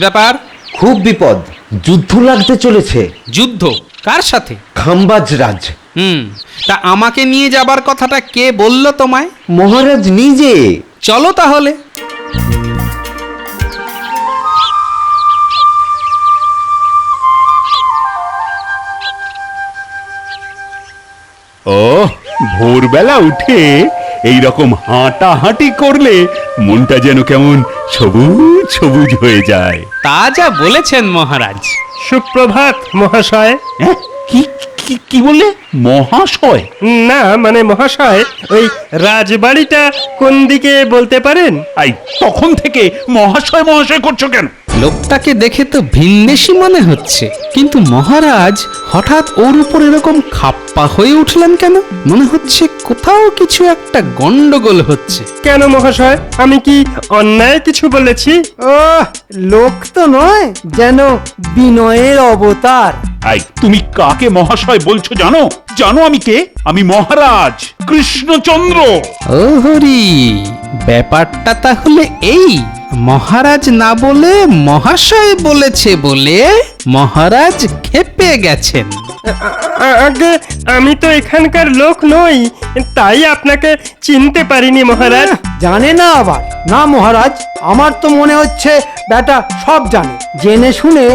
ব্যাপার? খুব বিপদ, যুদ্ধ লাগতে চলেছে। যুদ্ধ? কার সাথে? খাম্বাজ রাজ। তা আমাকে নিয়ে যাবার কথাটা কে বলল তোমায়? মহারাজ নিজে। চলো তাহলে। ও ভোরবেলা উঠে এই রকম হাঁটাহাঁটি করলে মনটা যেন কেমন সবুজ সবুজ হয়ে যায়। তা যা বলেছেন মহারাজ। সুপ্রভাত মহাশয়। হ্যাঁ, কি কি কি বলে মহাশয়? না মানে মহাশয়, ওই রাজবাড়িটা কোন দিকে বলতে পারেন? আই তখন থেকে মহাশয় মহাশয় করছো কেন? লোকটাকে দেখে তো ভিনদেশি মনে হচ্ছে, কিন্তু মহারাজ হঠাৎ ওর উপর এরকম খাপ্পা হয়ে উঠলেন কেন? মনে হচ্ছে কোথাও কিছু একটা গন্ডগোল হচ্ছে। কেন মহাশয়, আমি কি অন্যায় কিছু বলেছি? ও লোক তো নয়, যেন বিনয়ের অবতার। আই তুমি কাকে মহাশয় বলছো জানো? জানো আমি কে? আমি মহারাজ কৃষ্ণচন্দ্র। ও হরি, ব্যাপারটা তাহলে এই। মহারাজ না বলে মহাশয় বলেছে বলে মহারাজ ক্ষেপে গেছেন। আগে আমি তো এখানকার লোক নই, তাই আপনাকে চিনতে পারিনি মহারাজ। জানে না আবার? না মহারাজ, আমার তো মনে হচ্ছে বেটা সব জানে, জেনে শুনে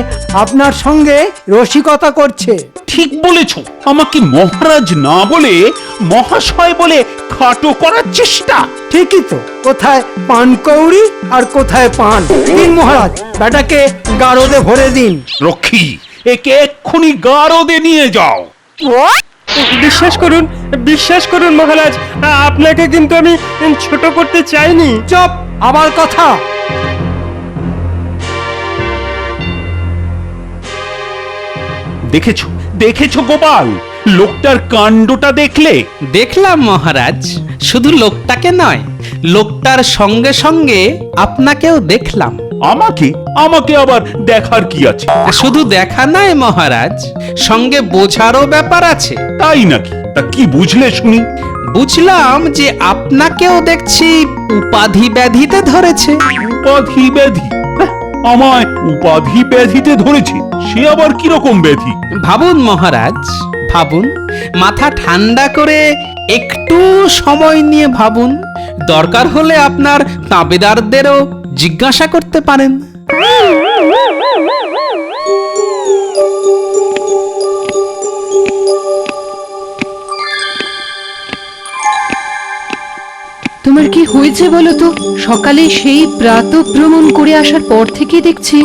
আপনার সঙ্গে রসিকতা করছে। ঠিক বলেছো, আমাকে মহারাজ না বলে মহাশয় বলে খাটো করার চেষ্টা। ঠিকই তো, কোথায় পান কৌড়ি আর কোথায় পান। দিন মহারাজ, বেটাকে গারদে ভরে দিন। রক্ষী, একে এক্ষুনি গারদে নিয়ে যাও। বিশ্বাস করুন মহারাজ, আপনাকে কিন্তু আমি ছোট করতে চাইনি। চুপ, আবার কথা। দেখেছো দেখেছো গোপাল, লোকটার কাণ্ডটা দেখলে? দেখলাম মহারাজ, শুধু লোকটাকে নয়, লোকটার সঙ্গে সঙ্গে আপনাকেও দেখলাম। আমাকে আমাকে আবার দেখার কি আছে? শুধু দেখা নয় মহারাজ, সঙ্গে বোঝারও ব্যাপার আছে। তাই নাকি? তা কি বুঝলে শুনি? বুঝলাম যে আপনাকেও দেখছি উপাধি ব্যাধিতে ধরেছে। উপাধি ব্যাধি? হ্যাঁ, আমায় উপাধি ব্যাধিতে ধরেছে? সে আবার কিরকম ব্যাধি? ভাবুন মহারাজ, ভাবুন, মাথা ঠান্ডা করে একটু সময় নিয়ে ভাবুন। দরকার হলে আপনার তাবেদারদেরও জিজ্ঞাসা করতে পারেন। তোমার কি হয়েছে বলো তো? সকালে সেই প্রাতঃভ্রমণ করে আসার পর থেকে দেখছি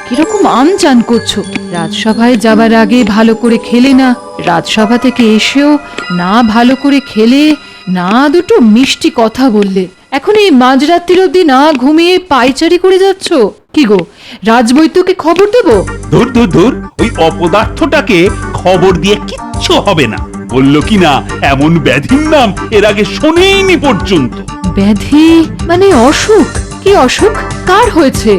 কিরকম আনচান করছো। রাজসভায় যাবার আগে ভালো করে খেলে না, রাজসভা থেকে এসেও না ভালো করে খেলে, না দুটো মিষ্টি কথা বললে, এখন এই মাঝরাত্রির অবধি না ঘুমিয়ে পায়চারি করে যাচ্ছ। কি গো, রাজবৈদ্যকে খবর দেবো? ধুর ধুর ধুর, ওই অপদার্থটাকে খবর দিয়ে কিচ্ছু হবে না। বললো কি না এমন ব্যাধির নাম এর আগে শোনেইনি পর্যন্ত। ব্যাধি মানে অসুখ? কি অসুখ? কার হয়েছে?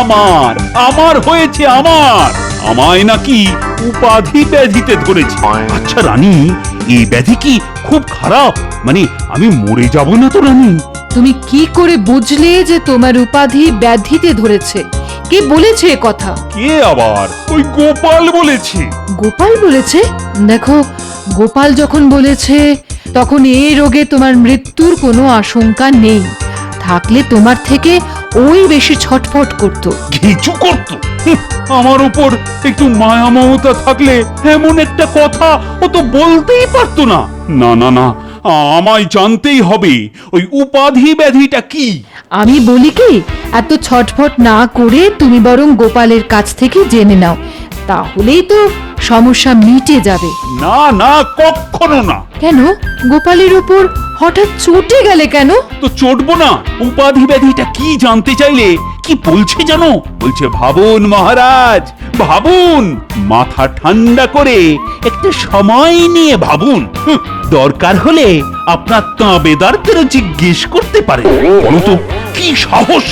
আমার আমার হয়েছে, আমার আমায় নাকি উপাধি ব্যাধিতে ধরেছে। আচ্ছা রানী, এই ব্যাধি কি খুব খারাপ? মানে আমি মরে যাব না তো রানী? তুমি কি করে বুঝলে যে তোমার উপাধি ব্যাধিতে ধরেছে? কে বলেছে এ কথা? কে আবার? ওই গোপাল বলেছে। গোপাল বলেছে? দেখো, গোপাল যখন বলেছে তখন এই রোগে তোমার মৃত্যুর কোনো আশঙ্কা নেই। থাকলে তোমার থেকে ওই বেশি ছটফট করতো। ঘিচু করতো। আমার উপর একটু মায়া মমতা থাকলে এমন একটা কথা ও তো বলতেই পারতো না। না না না, আমায় জানতেই হবে ওই উপাধি ব্যাধিটা কি। আমি বলি কি, এত ছটফট না করে তুমি বরং গোপালের কাছ থেকে জেনে নাও, তাহলেই তো সমস্যা মিটে যাবে। না না, কখনো না। কেন, গোপালের উপর হঠাৎ চটে গেলে কেন? তো চটবো না। উপাধি ব্যাধিটা কি জানতে চাইলে কি বলছে জানো? বলছে ভাবুন মহারাজ, ভাবুন, মাথা ঠান্ডা করে একটা সময় নিয়ে ভাবুন। দরকার হলে আপনার তাবেদারদেরও জিজ্ঞেস করতে পারেন। বলো তো কি সাহস?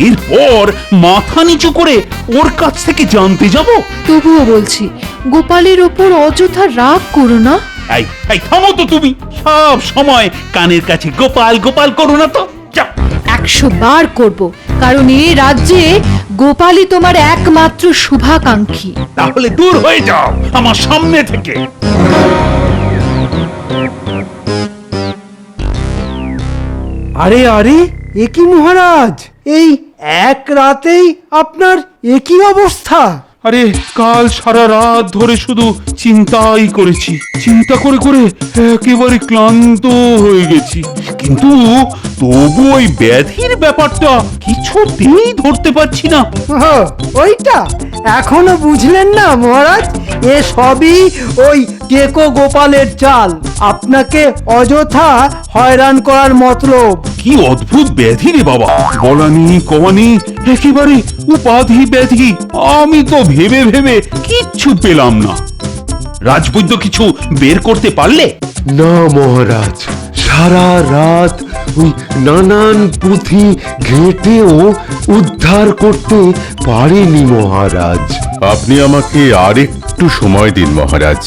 এরপর মাথা নিচু করে ওর কাছ থেকে জানতে যাব? তবুও বলছি, গোপালের উপর অযথা রাগ করো না। এই এই থামো তো তুমি, সব সময় কানের কাছে গোপাল গোপাল করো না তো। যাও। 100 বার করব, কারণ এই রাজ্যে গোপালই তোমার একমাত্র শুভাকাঙ্ক্ষী। তাহলে দূর হয়ে যাও আমার সামনে থেকে। আরে আরে, এ কি মহারাজ, এই এক রাতেই আপনার একই অবস্থা? আরে কাল সারা রাত ধরে শুধু চিন্তাই করেছি, চিন্তা করে করে একেবারে ক্লান্ত হয়ে গেছি, কিন্তু তবু ওই ব্যাধির ব্যাপারটা কিছুতেই ধরতে পারছি না। ওহো, ওইটা এখনো বুঝলেন না মহারাজ? এ সবই ওই টেকো গোপালের চাল, আপনাকে অযথা হয়রান করার মতলব। কি অদ্ভুত ব্যাধি রে বাবা, বলানি কওয়ানি একেবারে উপাধি ব্যাধি। আমি তো ভেবে ভেবে কিচ্ছু পেলাম না। রাজবৈদ্য কিছু বের করতে পারলে? না মহারাজ, সারা রাত ওই নানান পুঁথি ঘেঁটেও উদ্ধার করতে পারেনি মহারাজ। আপনি আমাকে আরেকটু সময় দিন মহারাজ,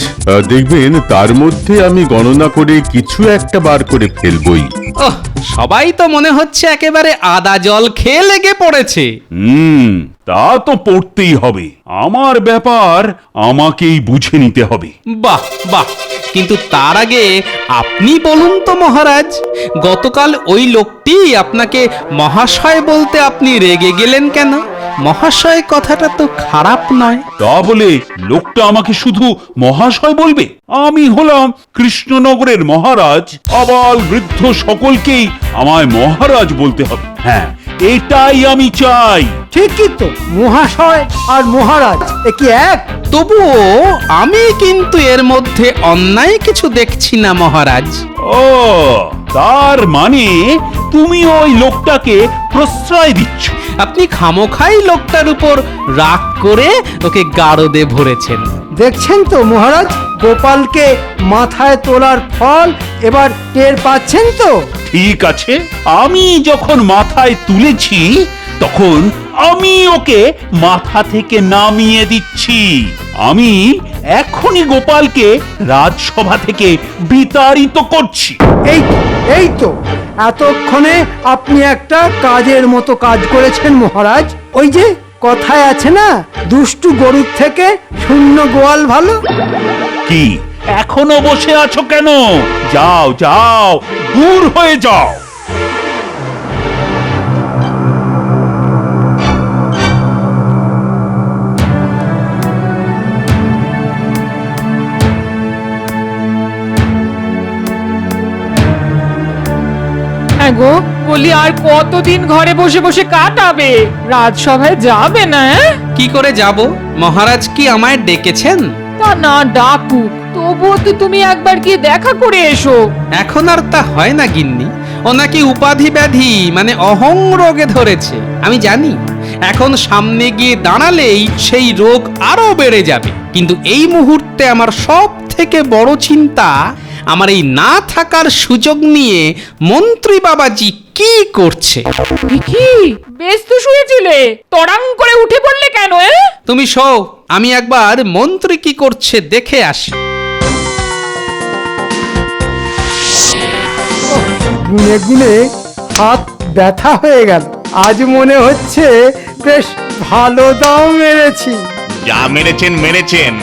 দেখবেন তার মধ্যে আমি গণনা করে কিছু একটা বার করে ফেলবই। ওহ, সবাই তো মনে হচ্ছে একেবারে আদা জল খেয়ে লেগে পড়েছে। তা তো পড়তেই হবে। আমার ব্যাপার আমাকেই বুঝে নিতে হবে। বাহ বাহ, কিন্তু তার আগে আপনি বলুন তো মহারাজ, গতকাল ওই লোকটি আপনাকে মহাশয় বলতে আপনি রেগে গেলেন কেন? মহাশয় কথাটা তো খারাপ নয়। তা বলে লোকটা আমাকে শুধু মহাশয় বলবে? আমি হলাম কৃষ্ণনগরের মহারাজ, আবাল বৃদ্ধ সকলকেই আমায় মহারাজ বলতে হবে। হ্যাঁ, এটাই আমি চাই। ঠিকই তো, মহাশয় আর মহারাজ একই এক। তবুও আমি কিন্তু এর মধ্যে অন্যায় কিছু দেখছি না মহারাজ। ও, তার মানে তুমি ওই লোকটাকে প্রশ্রয় দিচ্ছ? আপনি খামোখাই লোকটার উপর রাগ করে ওকে গারদে ভরেছেন। দেখছেন তো মহারাজ, গোপালকে মাথায় তোলার ফল এবার টের পাচ্ছেন তো? ঠিক আছে, আমি যখন মাথায় তুলেছি তখন আমি ওকে মাথা থেকে নামিয়ে দিচ্ছি। আমি এখনই গোপালকে রাজসভা থেকে বিতাড়িত করছি। এই তো এতক্ষণে আপনি একটা কাজের মতো কাজ করেছেন মহারাজ। ওই যে কথায় আছে না, দুষ্টু গরুর থেকে শূন্য গোয়াল ভালো। কি এখনো বসে আছো কেন? যাও যাও, দূর হয়ে যাও। হ্যাঁ গো, বলি আর কতদিন ঘরে বসে বসে কাটাবে? রাজসভায় যাবে না? কি করে যাব? মহারাজ কি আমায় ডেকেছেন? তা না ডাকুক, তবুও তো তুমি একবার গিয়ে দেখা করে এসো। এখন আর তা হয় না গিন্নি। ও নাকি উপাধি ব্যাধি মানে অহং রোগে ধরেছে। আমি জানি এখন সামনে গিয়ে দাঁড়ালেই সেই রোগ আরো বেড়ে যাবে, কিন্তু এই মুহূর্তে আমার সব থেকে বড় চিন্তা আমার এই না থাকার সুযোগ নিয়ে মন্ত্রী বাবাজি কি করছে। কি বেশ তো শুয়েছিলে, তড়াং করে উঠে পড়লে কেন? তুমি শোও, আমি একবার মন্ত্রী কি করছে দেখে আসি। গুনে গুনে হাত ব্যথা হয়ে গেল। আজ মনে হচ্ছে বেশ ভালো দাম মেরেছি। যা মেরেছেন মেরেছেন,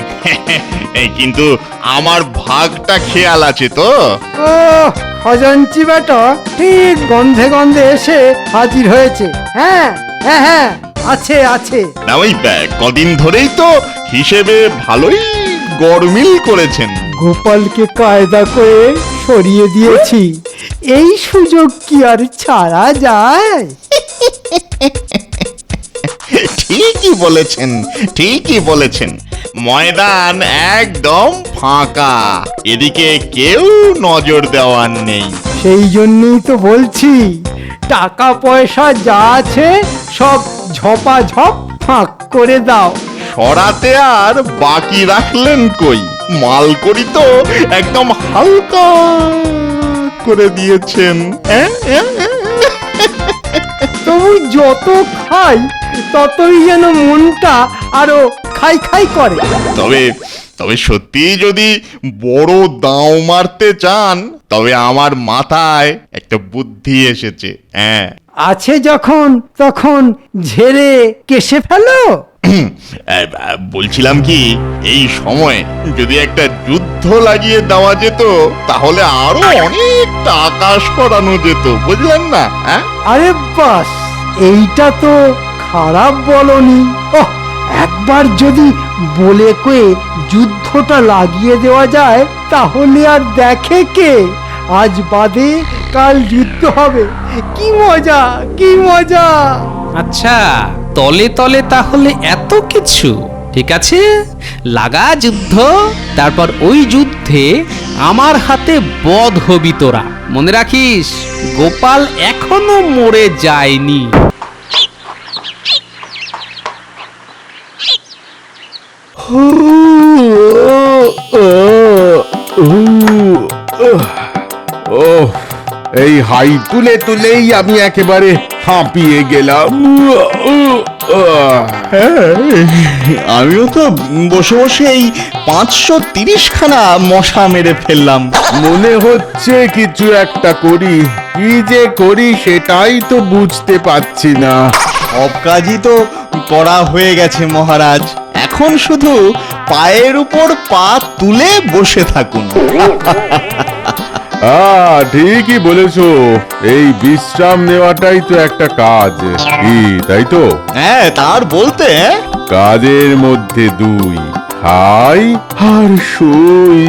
কিন্তু আমার ভাগটা খেয়াল আছে তো? ও খজাঞ্চি বেটা ঠিক গন্ধে গন্ধে এসে হাজির হয়েছে। হ্যাঁ হ্যাঁ হ্যাঁ, আছে আছে। না ওই কদিন ধরেই তো হিসেবে ভালোই গরমিল করেছেন। গোপালকে কায়দা করে সরিয়ে দিয়েছি, এই সুযোগ কি আর ছাড়া যায়? ঠিকই বলেছেন, ঠিকই বলেছেন। ময়দান একদম ফাঁকা, এদিকে কেউ নজর দেওয়ার নেই। সেই জন্যই তো বলছি, টাকা পয়সা যা আছে সব ঝপাঝপ ফাঁক করে দাও। সরাতে আর বাকি রাখলেন কই? মালকড়ি তো একদম হালকা করে দিয়েছেন। তবু যত খাই ততই যেন মনটা আরো খাই খাই করে। তবে তবে সত্যি যদি বড় দাও মারতে চান তবে আমার মাথায় একটা বুদ্ধি এসেছে। হ্যাঁ, আছে যখন তখন ঝেড়ে কেসে ফেলো। বলছিলাম কি, এই সময় যদি একটা যুদ্ধ লাগিয়ে দেওয়া যেত তাহলে আরো অনেক টাকা সরানো যেত, বুঝলেন না? হ্যাঁ, আরে বাস, এইটা তো খারাপ বলনি। ওহ, একবার যদি বলে কয়ে যুদ্ধটা লাগিয়ে দেওয়া যায় তাহলে আর দেখে কে? আজ বাদে কাল যুদ্ধ হবে। কি মজা, কি মজা! আচ্ছা, তলে তলে তাহলে এত কিছু। ঠিক আছে, লাগা যুদ্ধ, তারপর ওই যুদ্ধে আমার হাতে বধ হবি তোরা। মনে রাখিস, গোপাল এখনো মরে যায়নি। ও এই হাই তুলে তুলেই আমি একেবারে হাঁপিয়ে গেলাম। আমিও তো বসে বসে এই 530 খানা মশা মেরে ফেললাম। মনে হচ্ছে কিছু একটা করি, কি যে করি সেটাই তো বুঝতে পারছি না। সব কাজই তো করা হয়ে গেছে মহারাজ, এখন শুধু পায়ের উপর পা তুলে বসে থাকুন। ঠিকই বলেছো, এই বিশ্রাম নেওয়াটাই তো একটা কাজ, কি তাই তো? হ্যাঁ, তার বলতে কাজের মধ্যে দুই, খাই আর শুই।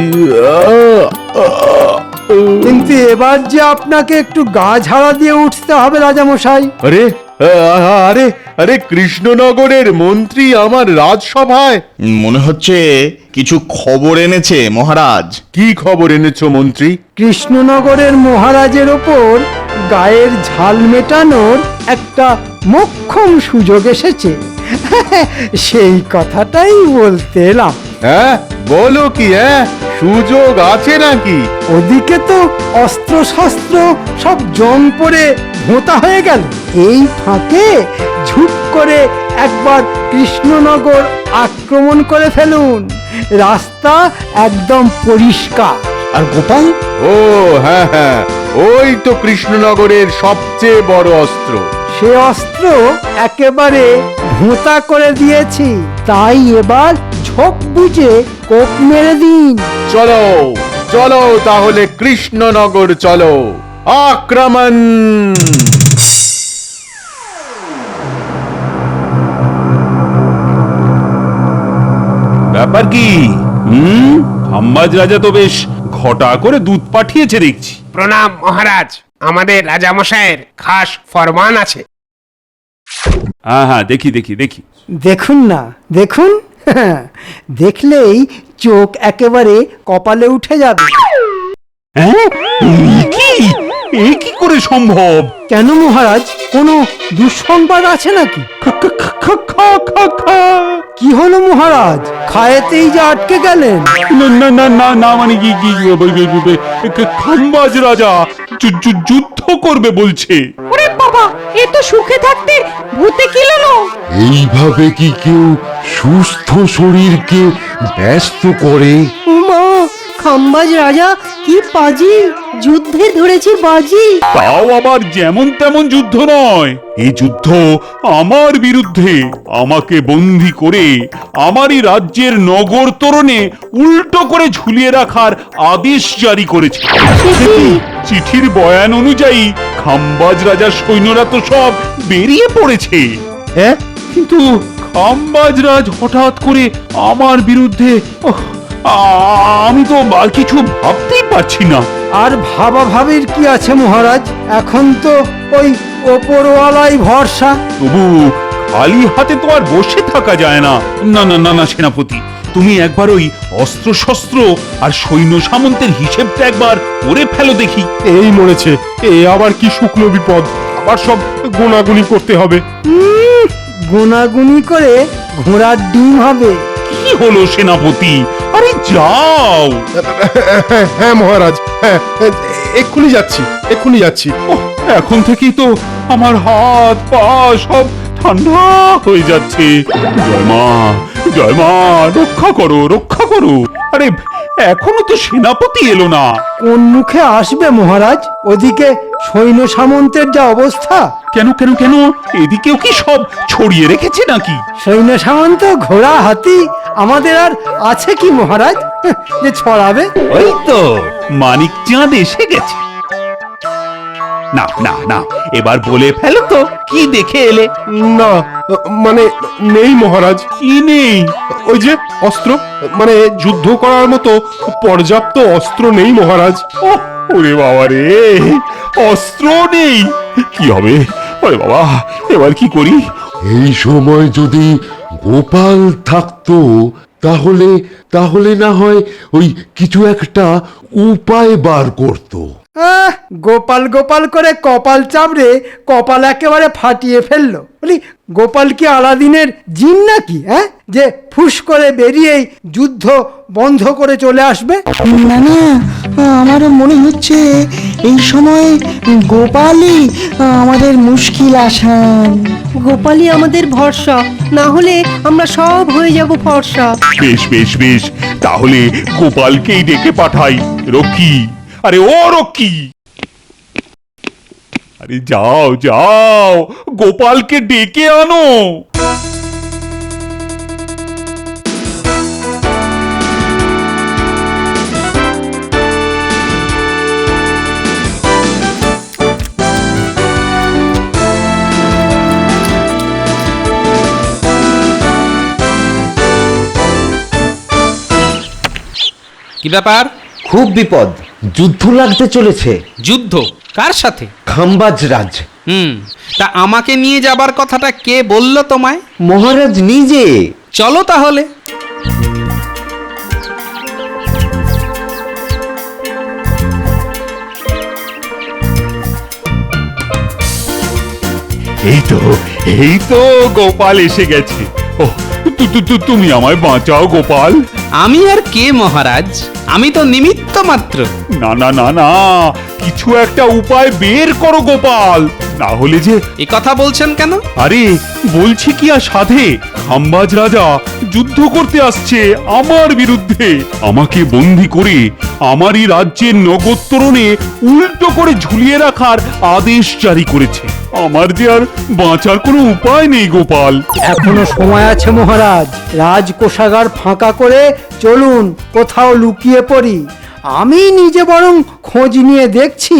কিন্তু এবার যে আপনাকে একটু গা ঝাড়া দিয়ে উঠতে হবে রাজামশাই। আরে আরে আরে কৃষ্ণনগরের মন্ত্রী আমার রাজসভায়। মনে হচ্ছে কিছু খবর এনেছে মহারাজ। কি খবর এনেছো মন্ত্রী? কৃষ্ণনগরের মহারাজের ওপর গায়ের ঝাল মেটানোর একটা মোক্ষম সুযোগ এসেছে। সেই কথাটাই বলতে এলাম। হ্যাঁ, বলো কি? সুযোগ আছে নাকি? ওদিকে তো অস্ত্র শস্ত্র সব জং পড়ে ভোঁতা হয়ে গেল, এই ফাঁকে ঝুট করে একবার কৃষ্ণনগর আক্রমণ করে ফেলুন, রাস্তা একদম পরিষ্কার। আর গোপাল? ও হ্যাঁ হ্যাঁ, ওই তো কৃষ্ণনগরের সবচেয়ে বড় অস্ত্র। সে অস্ত্র একেবারে ভোঁতা করে দিয়েছি, তাই এবার ঝোঁক বুঝে কোপ মেরে দিন। চলো চলো তাহলে কৃষ্ণনগর চলো, আক্রমণ! ব্যাপার কি? হাম্বাজ রাজা তো বেশ ঘটা করে দুধ পাঠিয়েছে দেখছি। প্রণাম মহারাজ, আমাদের রাজামশাইয়ের খাস ফরমান আছে। হ্যাঁ হ্যাঁ, দেখি দেখি দেখি। দেখুন না, দেখুন। দেখলেই চোখ একেবারে কপালে উঠে যাবে। হ্যাঁ, এ কি করে সম্ভব? কেন মহারাজ, কোনো দুঃসংবাদ আছে নাকি? কি হলো মহারাজ, খায়েতেই যে আটকে গেলেন? না না না না না, মানে কি কি খাম্বাজ রাজা যুদ্ধ করবে বলছে। ওরে বাবা, এ তো সুখে থাকতে ভূতে কিলানো। এইভাবে কি কেউ সুস্থ শরীরকে ব্যস্ত করে? উমা, খাম্বাজ রাজা কি পাজি, যুদ্ধে ধরেছে বাজি। তাও আবার যেমন তেমন যুদ্ধ নয়, এই যুদ্ধ আমার বিরুদ্ধে। আমাকে বন্দী করে আমারই রাজ্যের নগর তোরণে উল্টো করে ঝুলিয়ে রাখার আদেশ জারি করেছে। চিঠির বয়ান অনুযায়ী খাম্বাজ রাজার সৈন্যরা তো সব বেরিয়ে পড়েছে। হ্যাঁ, কিন্তু খাম্বাজ রাজ হঠাৎ করে আমার বিরুদ্ধে, আমি তো আর কিছু ভাবতেই পারছি না। আর ভাবাভাবির কি আছে মহারাজ, এখন তো ওই ওপরওয়ালাই ভরসা। তবু খালি হাতে তো আর বসে থাকা যায় না। না না না না সেনাপতি, তুমি একবার ওই অস্ত্র শস্ত্র আর সৈন্য সামন্তের হিসেবটা একবার করে ফেলো দেখি। এই মরেছে, এ আবার কি শুকনো বিপদ, আবার সব গোনাগুনি করতে হবে। গোনাগুনি করে ঘোড়ার ডিম হবে। কি হলো সেনাপতি? আরে যাও। হ্যাঁ মহারাজ, হ্যাঁ এক্ষুনি যাচ্ছি, এক্ষুনি যাচ্ছি। এখন থেকেই তো আমার হাত পা সব ঠান্ডা হয়ে যাচ্ছে। জয় মা, জয় মা, রক্ষা করো, রক্ষা করো। আরে এখনো তো সেনাপতি এলো না। কোন মুখে আসবে মহারাজ? ওদিকে সৈন্য সামন্তের যা অবস্থা। কেন কেন কেন, এদিকেও কি সব ছড়িয়ে রেখেছে নাকি? সৈন্য সামন্ত, ঘোড়া, হাতি, আমাদের আর আছে কি মহারাজ যে ছড়াবে? ওই তো মানিক চাঁদ এসে গেছে। না না না, এবার বলে ফেলো তো, কি দেখে এলে? না, মানে নেই মহারাজ। কি নেই? ওই যে অস্ত্র, মানে যুদ্ধ করার মতো পর্যাপ্ত অস্ত্র নেই মহারাজ। ওহ, ওরে বাবা রে, অস্ত্র নেই, কি হবে? ওরে বাবা, এবার কি করি? এই সময় যদি গোপাল থাকতো তাহলে তাহলে না হয় ওই কিছু একটা উপায় বার করতো। গোপাল গোপাল করে কপাল চাপড়ে কপাল একেবারে ফাটিয়ে ফেললো। বলি, গোপাল কি আলাদিনের জিন নাকি? যে ফুস করে বেরিয়েই যুদ্ধ বন্ধ করে চলে আসবে? না না, আমারও মনে হচ্ছে এই সময় গোপালই আমাদের মুশকিল আসান। গোপালই আমাদের ভরসা, না হলে আমরা সব হয়ে যাব ফর্সা। বেশ বেশ বেশ, তাহলে গোপালকেই ডেকে পাঠাই। রক্ষী, আরে ও রক্ষী, আরে যাও যাও, গোপালকে ডেকে আনো। কি ব্যাপার? খুব বিপদ, যুদ্ধ লাগতে চলেছে। যুদ্ধ? কার সাথে? খাম্বাজ রাজ। তা আমাকে নিয়ে যাবার কথাটা কে বলল তোমায়? মহারাজ নিজে। চলো তাহলে। এই তো গোপাল এসে গেছে। ও, তুমি আমায় বাঁচাও গোপাল। আমি আর কে মহারাজ? আমি তো নিমিত্ত মাত্র। না না না না, কিছু একটা উপায় বের করো গোপাল, না হলে যে। এ কথা বলছেন কেন? আরে বলছি কি আর সাধে, খাম্বাজ রাজা যুদ্ধ করতে আসছে আমার বিরুদ্ধে। আমাকে বন্দি করে আমারই রাজ্যের নগর তোরণে উল্টো করে ঝুলিয়ে রাখার আদেশ জারি করেছে। আমার যে আর বাঁচার কোনো উপায় নেই গোপাল। এখনো সময় আছে মহারাজ। রাজকোষাগার ফাঁকা করে চলুন কোথাও লুকিয়ে পড়ি। আমি নিজে বরং খোঁজ নিয়ে দেখছি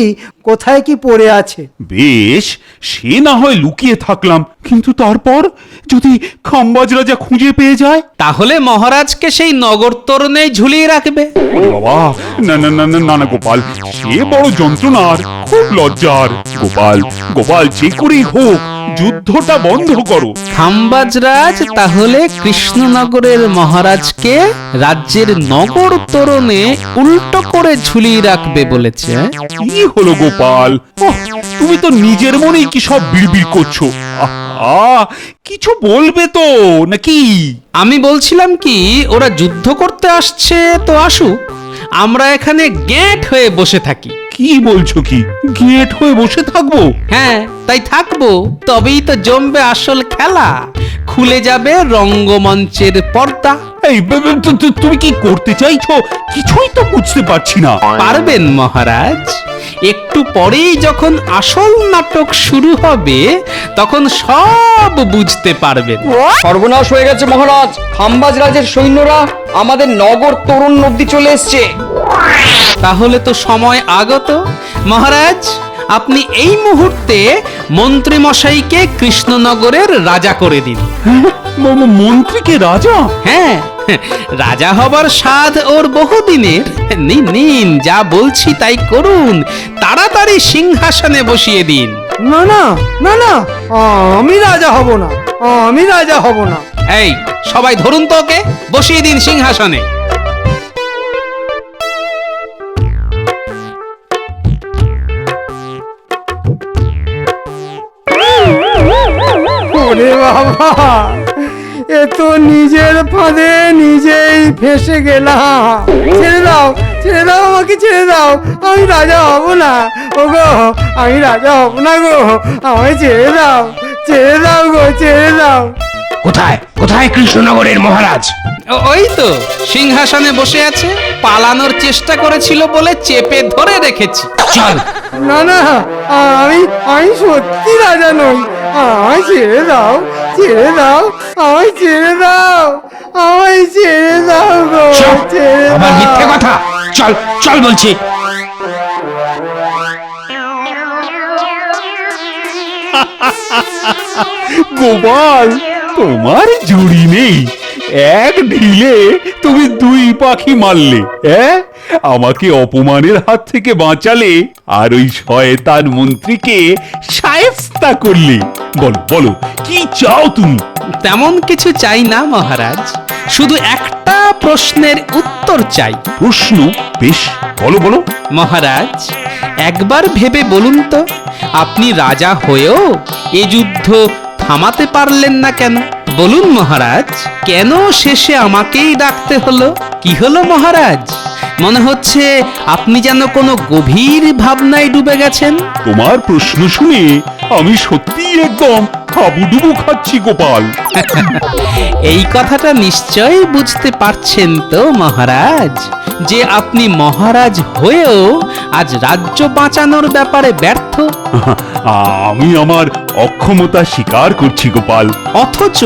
কোথায় কি পড়ে আছে। বেশ, সে না হয় লুকিয়ে থাকলাম, কিন্তু তারপর যদি খাম্বাজ রাজা খুঁজে পেয়ে যায়? তাহলে মহারাজকে সেই নগর তোরণে ঝুলিয়ে রাখবে। ওরে বাবা, না না না না না না গোপাল, সে বড় যন্ত্রণার, খুব লজ্জার। গোপাল গোপাল, যে করেই হোক যুদ্ধটা বন্ধ করো। খাম্বাজরাজ তাহলে কৃষ্ণনগরের মহারাজকে রাজ্যের নগর তোরণে উল্টো করে ঝুলিয়ে রাখবে বলেছে। কি হলো গোপাল? ওহ, তুমি তো নিজের মনেই কি সব বিড়বিড় করছো। কিছু বলবে তো নাকি? আমি বলছিলাম কি, ওরা যুদ্ধ করতে আসছে তো আসুক, আমরা এখানে গ্যাঁট হয়ে বসে থাকি। কি বলছো কি? গেট হয়ে বসে থাকবো? হ্যাঁ, তাই থাকবো। তবেই তো জমবে আসল খেলা, খুলে যাবে রঙ্গমঞ্চের পর্দা। এই তুমি কি করতে চাইছো? কিছুই তো বুঝতে পারছি না। পারবেন মহারাজ, একটু পরেই যখন আসল নাটক শুরু হবে তখন সব বুঝতে পারবেন। সর্বনাশ হয়ে গেছে মহারাজ, খাম্বাজ রাজের সৈন্যরা আমাদের নগর তোরণ অব্দি চলে এসছে। তাহলে তো সময় আগত। মহারাজ, আপনি এই মুহূর্তে মন্ত্রী মশাইকে কৃষ্ণনগরের রাজা করে দিন। মন্ত্রীকে রাজা? হ্যাঁ, রাজা হবার স্বাদ ওর বহুদিনের। নিন নিন, যা বলছি তাই করুন, তাড়াতাড়ি সিংহাসনে বসিয়ে দিন। না না না না, আমি রাজা হব না, আমি রাজা হব না। এই সবাই ধরুন তো ওকে, বসিয়ে দিন সিংহাসনে। ওরে বাবা, এ তো নিজের ফাঁদে নিজেই ফেসে গেলাম। ছেড়ে দাও, ছেড়ে দাও, আমাকে ছেড়ে দাও, আমি রাজা হব না। ও গো, আমি রাজা হব না গো, আমায় ছেড়ে দাও, ছেড়ে দাও গো, ছেড়ে দাও। কোথায় কোথায় কৃষ্ণনগরের মহারাজ? ওই তো সিংহাসনে বসে আছে, পালানোর চেষ্টা করেছিল বলে চেপে ধরে রেখেছি। চল। না না, আমি আমি সত্যি রাজা নই। আমায় ছেড়ে দাও, ছেড়ে দাও, আমায় ছেড়ে দাও, আমায় ছেড়ে দাও গো, ছেড়ে আবার দাও। মিথ্যে কথা। চল চল বলছি। গোপাল, তোমার জুড়ি নেই। এক ঢিলে তুমি দুই পাখি মারলে, হ্যাঁ? আমাকে অপমানের হাত থেকে বাঁচালে, আর ওই শয়তান মন্ত্রীকে শায়েস্তা করলে। বলো বলো, কি চাও তুমি? তেমন কিছু চাই না মহারাজ, শুধু একটা প্রশ্নের উত্তর চাই। প্রশ্ন? বেশ, বলো বলো। মহারাজ, একবার ভেবে বলুন তো, আপনি রাজা হয়েও এ যুদ্ধ থামাতে পারলেন না কেন? বলুন মহারাজ, কেন শেষে আমাকেই ডাকতে হলো? কি হলো মহারাজ? মনে হচ্ছে আপনি যেন কোনো গভীর ভাবনায় ডুবে গেছেন। তোমার প্রশ্ন শুনে আমি সত্যিই একদম হাবুডুবু খাচ্ছি গোপাল। এই কথাটা নিশ্চয়ই বুঝতে পারছেন তো মহারাজ, যে আপনি মহারাজ হয়েও আজ রাজ্য বাঁচানোর ব্যাপারে ব্যর্থ। আমি আমার অক্ষমতা স্বীকার করছি গোপাল। অথচ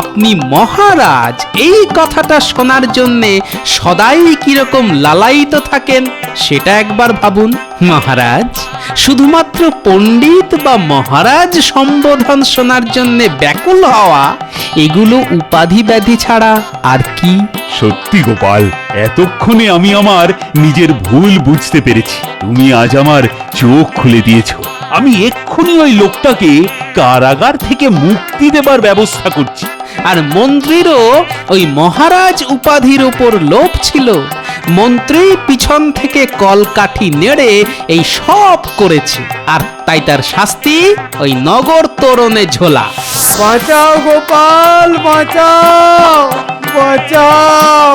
আপনি মহারাজ, এই কথাটা শোনার জন্যে সদাই কিরকম লালায়িত থাকেন সেটা একবার ভাবুন মহারাজ। শুধুমাত্র পণ্ডিত বা মহারাজ সম্বোধন শোনার জন্যে ব্যাকুল হওয়া, এগুলো উপাধি ব্যাধি ছাড়া আর কি? সত্যি গোপাল, এতক্ষণে আমি আমার নিজের ভুল বুঝতে পেরেছি। তুমি আজ আমার চোখ খুলে দিয়েছ। আমি এক্ষুনি ওই লোকটাকে কারাগার থেকে মুক্তি দেবার ব্যবস্থা করছি। আর মন্ত্রীরও ওই মহারাজ উপাধির উপর লোভ ছিল। মন্ত্রী পিছন থেকে কলকাঠি নেড়ে এই সব করেছে, আর তাই তার শাস্তি ওই নগর তোরণে ঝোলা। বাঁচাও গোপাল, বাঁচাও, বাঁচাও।